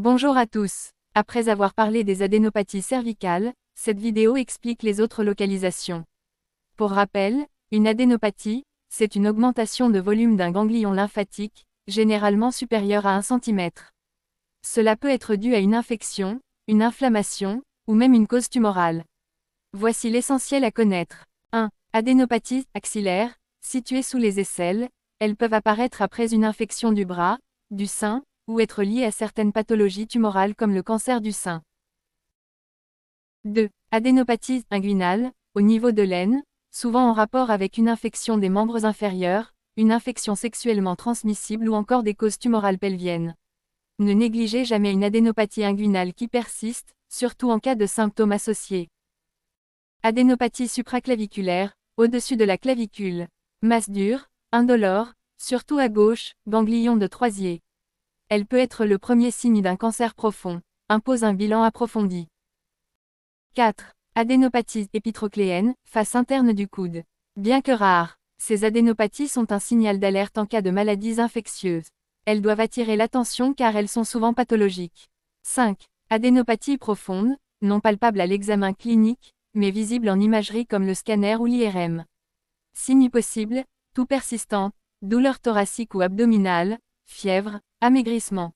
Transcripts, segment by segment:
Bonjour à tous. Après avoir parlé des adénopathies cervicales, cette vidéo explique les autres localisations. Pour rappel, une adénopathie, c'est une augmentation de volume d'un ganglion lymphatique, généralement supérieur à 1 cm. Cela peut être dû à une infection, une inflammation, ou même une cause tumorale. Voici l'essentiel à connaître. 1. Adénopathies axillaires, situées sous les aisselles, elles peuvent apparaître après une infection du bras, du sein, ou être liées à certaines pathologies tumorales comme le cancer du sein. 2. Adénopathies inguinales, au niveau de l'aine, souvent en rapport avec une infection des membres inférieurs, une infection sexuellement transmissible ou encore des causes tumorales pelviennes. Ne négligez jamais une adénopathie inguinale qui persiste, surtout en cas de symptômes associés. Adénopathie supraclaviculaire, au-dessus de la clavicule. Masse dure, indolore, surtout à gauche, ganglion de Troisier. Elle peut être le premier signe d'un cancer profond. Impose un bilan approfondi. 4. Adénopathie épitrocléenne, face interne du coude. Bien que rares, ces adénopathies sont un signal d'alerte en cas de maladies infectieuses. Elles doivent attirer l'attention car elles sont souvent pathologiques. 5. Adénopathie profonde, non palpable à l'examen clinique, mais visible en imagerie comme le scanner ou l'IRM. Signes possibles, toux persistant, douleur thoracique ou abdominale, fièvre, amaigrissement.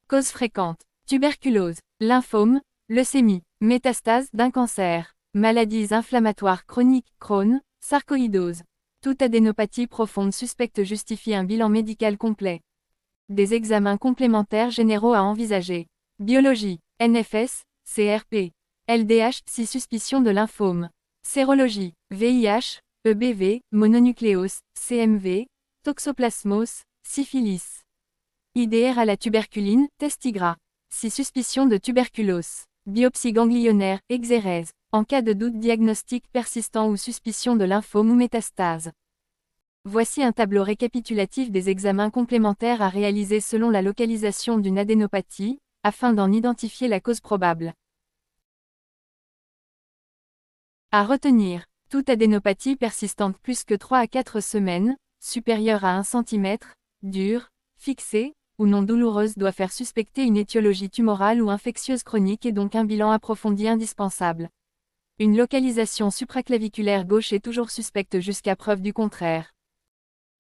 Causes fréquentes, tuberculose, lymphome, leucémie, métastase d'un cancer, maladies inflammatoires chroniques, Crohn, sarcoïdose. Toute adénopathie profonde suspecte justifie un bilan médical complet. Des examens complémentaires généraux à envisager. Biologie, NFS, CRP. LDH si suspicion de lymphome. Sérologie, VIH, EBV, mononucléose, CMV, toxoplasmose, syphilis. IDR à la tuberculine, testigras. Si suspicion de tuberculose. Biopsie ganglionnaire, exérèse. En cas de doute diagnostic persistant ou suspicion de lymphome ou métastase. Voici un tableau récapitulatif des examens complémentaires à réaliser selon la localisation d'une adénopathie, afin d'en identifier la cause probable. À retenir, toute adénopathie persistante plus que 3 à 4 semaines, supérieure à 1 cm, dure, fixée, ou non douloureuse doit faire suspecter une étiologie tumorale ou infectieuse chronique et donc un bilan approfondi indispensable. Une localisation supraclaviculaire gauche est toujours suspecte jusqu'à preuve du contraire.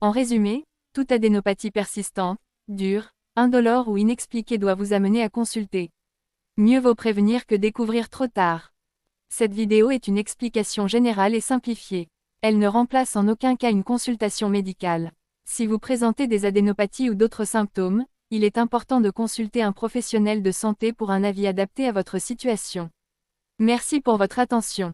En résumé, toute adénopathie persistante, dure, indolore ou inexpliquée doit vous amener à consulter. Mieux vaut prévenir que découvrir trop tard. Cette vidéo est une explication générale et simplifiée. Elle ne remplace en aucun cas une consultation médicale. Si vous présentez des adénopathies ou d'autres symptômes, il est important de consulter un professionnel de santé pour un avis adapté à votre situation. Merci pour votre attention.